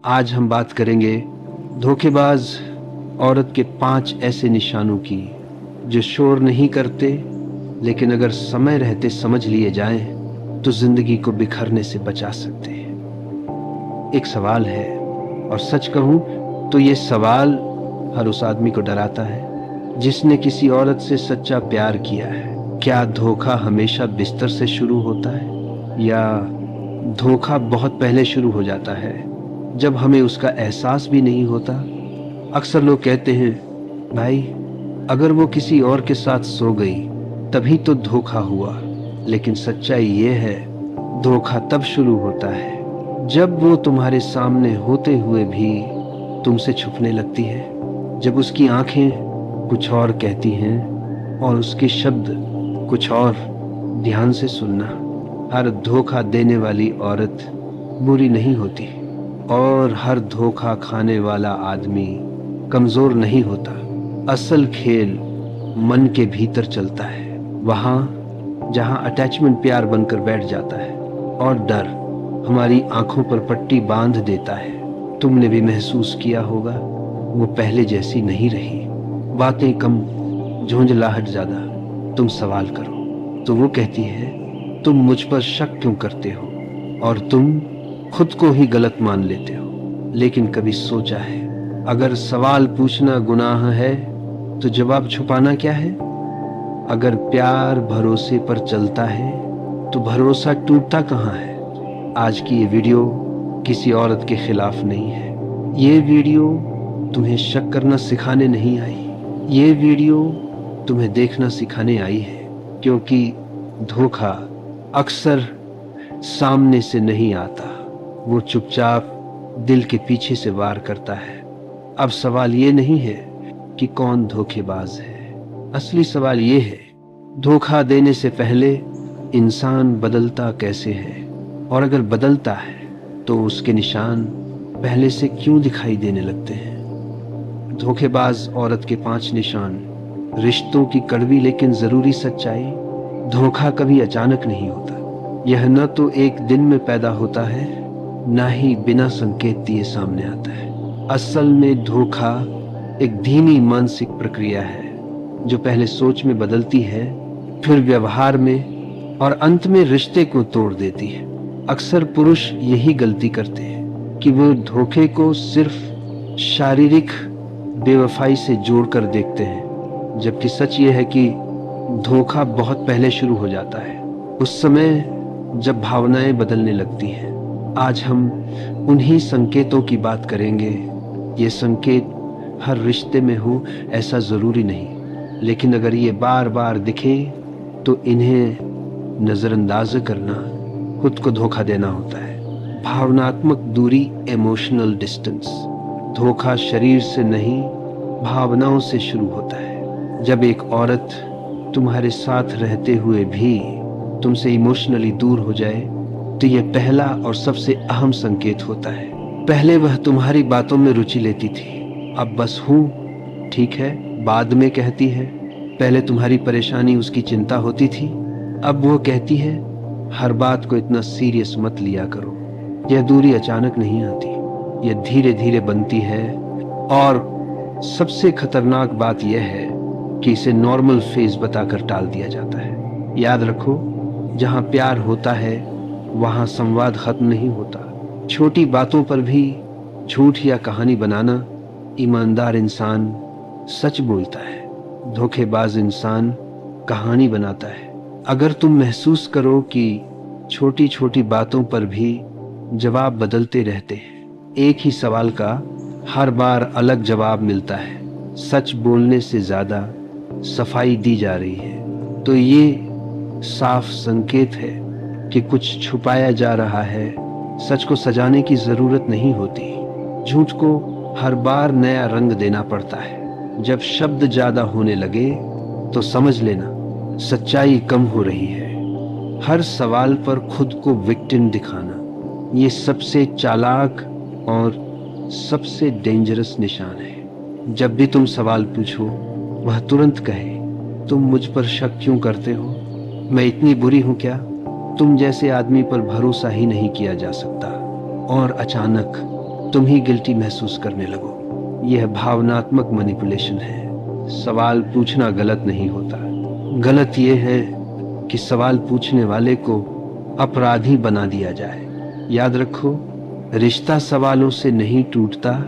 आज हम बात करेंगे धोखेबाज औरत के 5 ऐसे निशानों की जो शोर नहीं करते, लेकिन अगर समय रहते समझ लिए जाएं तो जिंदगी को बिखरने से बचा सकते हैं। एक सवाल है, और सच कहूं तो ये सवाल हर उस आदमी को डराता है जिसने किसी औरत से सच्चा प्यार किया है। क्या धोखा हमेशा बिस्तर से शुरू होता है, या धोखा बहुत पहले शुरू हो जाता है जब हमें उसका एहसास भी नहीं होता? अक्सर लोग कहते हैं, भाई अगर वो किसी और के साथ सो गई तभी तो धोखा हुआ। लेकिन सच्चाई ये है, धोखा तब शुरू होता है जब वो तुम्हारे सामने होते हुए भी तुमसे छुपने लगती है, जब उसकी आंखें कुछ और कहती हैं और उसके शब्द कुछ और। ध्यान से सुनना, हर धोखा देने वाली औरत बुरी नहीं होती, और हर धोखा खाने वाला आदमी कमजोर नहीं होता। असल खेल मन के भीतर चलता है, वहां जहां अटैचमेंट प्यार बनकर बैठ जाता है और डर हमारी आंखों पर पट्टी बांध देता है। तुमने भी महसूस किया होगा, वो पहले जैसी नहीं रही, बातें कम, झुंझलाहट ज्यादा। तुम सवाल करो तो वो कहती है, तुम मुझ पर शक क्यों करते हो, और तुम खुद को ही गलत मान लेते हो। लेकिन कभी सोचा है, अगर सवाल पूछना गुनाह है तो जवाब छुपाना क्या है? अगर प्यार भरोसे पर चलता है तो भरोसा टूटता कहाँ है? आज की ये वीडियो किसी औरत के खिलाफ नहीं है। ये वीडियो तुम्हें शक करना सिखाने नहीं आई, ये वीडियो तुम्हें देखना सिखाने आई है। क्योंकि धोखा अक्सर सामने से नहीं आता, वो चुपचाप दिल के पीछे से वार करता है। अब सवाल ये नहीं है कि कौन धोखेबाज है, असली सवाल ये है, धोखा देने से पहले इंसान बदलता कैसे है, और अगर बदलता है तो उसके निशान पहले से क्यों दिखाई देने लगते हैं। धोखेबाज औरत के 5 निशान। रिश्तों की कड़वी लेकिन जरूरी सच्चाई, धोखा कभी अचानक नहीं होता। यह न तो एक दिन में पैदा होता है, ना ही बिना संकेत दिए सामने आता है। असल में धोखा एक धीमी मानसिक प्रक्रिया है जो पहले सोच में बदलती है, फिर व्यवहार में, और अंत में रिश्ते को तोड़ देती है। अक्सर पुरुष यही गलती करते हैं कि वो धोखे को सिर्फ शारीरिक बेवफाई से जोड़कर देखते हैं, जबकि सच ये है कि धोखा बहुत पहले शुरू हो जाता है, उस समय जब भावनाएं बदलने लगती हैं। आज हम उन्हीं संकेतों की बात करेंगे। ये संकेत हर रिश्ते में हो ऐसा जरूरी नहीं, लेकिन अगर ये बार बार दिखे तो इन्हें नजरअंदाज करना खुद को धोखा देना होता है। भावनात्मक दूरी, इमोशनल डिस्टेंस। धोखा शरीर से नहीं, भावनाओं से शुरू होता है। जब एक औरत तुम्हारे साथ रहते हुए भी तुमसे इमोशनली दूर हो जाए तो यह पहला और सबसे अहम संकेत होता है। पहले वह तुम्हारी बातों में रुचि लेती थी, अब बस हूँ ठीक है बाद में कहती है। पहले तुम्हारी परेशानी उसकी चिंता होती थी, अब वो कहती है हर बात को इतना सीरियस मत लिया करो। यह दूरी अचानक नहीं आती, यह धीरे धीरे बनती है, और सबसे खतरनाक बात यह है कि इसे नॉर्मल फेज बताकर टाल दिया जाता है। याद रखो, जहाँ प्यार होता है वहाँ संवाद खत्म नहीं होता। छोटी बातों पर भी झूठ या कहानी बनाना, ईमानदार इंसान सच बोलता है, धोखेबाज इंसान कहानी बनाता है। अगर तुम महसूस करो कि छोटी छोटी बातों पर भी जवाब बदलते रहते हैं, एक ही सवाल का हर बार अलग जवाब मिलता है, सच बोलने से ज्यादा सफाई दी जा रही है, तो ये साफ संकेत है कि कुछ छुपाया जा रहा है। सच को सजाने की जरूरत नहीं होती, झूठ को हर बार नया रंग देना पड़ता है। जब शब्द ज्यादा होने लगे तो समझ लेना सच्चाई कम हो रही है। हर सवाल पर खुद को विक्टिम दिखाना, ये सबसे चालाक और सबसे डेंजरस निशान है। जब भी तुम सवाल पूछो, वह तुरंत कहे, तुम मुझ पर शक क्यों करते हो, मैं इतनी बुरी हूं क्या, तुम जैसे आदमी पर भरोसा ही नहीं किया जा सकता। और अचानक तुम ही गिल्टी महसूस करने लगो। यह भावनात्मक मैनिपुलेशन है। सवाल पूछना गलत नहीं होता, गलत यह है कि सवाल पूछने वाले को अपराधी बना दिया जाए। याद रखो, रिश्ता सवालों से नहीं टूटता,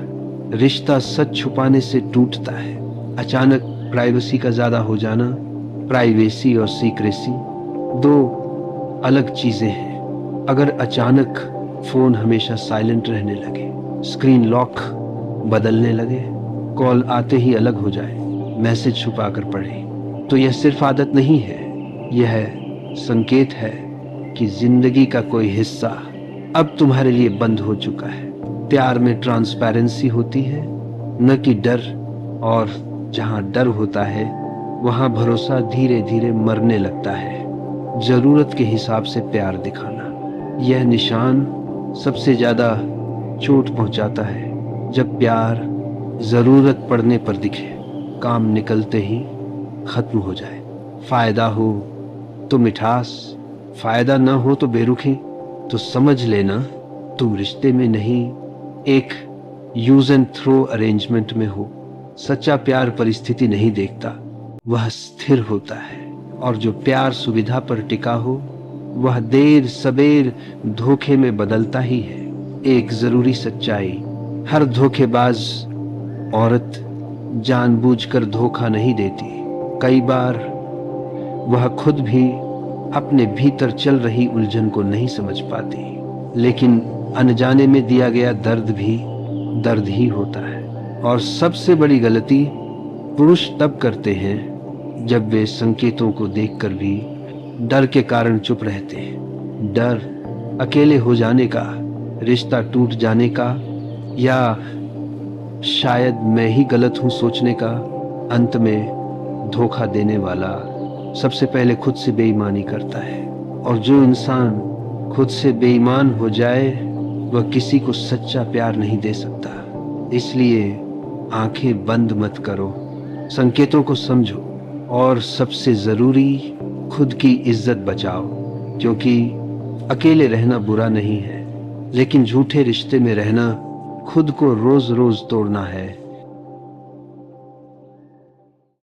रिश्ता सच छुपाने से टूटता है। अचानक प्राइवेसी का ज्यादा हो जाना, प्राइवेसी और सीक्रेसी दो अलग चीजें हैं। अगर अचानक फोन हमेशा साइलेंट रहने लगे, स्क्रीन लॉक बदलने लगे, कॉल आते ही अलग हो जाए, मैसेज छुपा कर पढ़े, तो यह सिर्फ आदत नहीं है, यह संकेत है कि जिंदगी का कोई हिस्सा अब तुम्हारे लिए बंद हो चुका है। प्यार में ट्रांसपेरेंसी होती है, न कि डर, और जहां डर होता है वहां भरोसा धीरे धीरे मरने लगता है। जरूरत के हिसाब से प्यार दिखाना, यह निशान सबसे ज्यादा चोट पहुंचाता है। जब प्यार जरूरत पड़ने पर दिखे, काम निकलते ही खत्म हो जाए। फायदा हो तो मिठास, फायदा ना हो तो बेरुखी, तो समझ लेना तुम रिश्ते में नहीं, एक यूज एंड थ्रो अरेंजमेंट में हो। सच्चा प्यार परिस्थिति नहीं देखता, वह स्थिर होता है। और जो प्यार सुविधा पर टिका हो, वह देर सबेर धोखे में बदलता ही है। एक जरूरी सच्चाई, हर धोखेबाज औरत जानबूझकर धोखा नहीं देती। कई बार वह खुद भी अपने भीतर चल रही उलझन को नहीं समझ पाती, लेकिन अनजाने में दिया गया दर्द भी दर्द ही होता है। और सबसे बड़ी गलती पुरुष तब करते हैं जब वे संकेतों को देखकर भी डर के कारण चुप रहते हैं। डर अकेले हो जाने का, रिश्ता टूट जाने का, या शायद मैं ही गलत हूं सोचने का। अंत में धोखा देने वाला सबसे पहले खुद से बेईमानी करता है, और जो इंसान खुद से बेईमान हो जाए वह किसी को सच्चा प्यार नहीं दे सकता। इसलिए आंखें बंद मत करो, संकेतों को समझो, और सबसे जरूरी खुद की इज्जत बचाओ। क्योंकि अकेले रहना बुरा नहीं है, लेकिन झूठे रिश्ते में रहना खुद को रोज रोज तोड़ना है।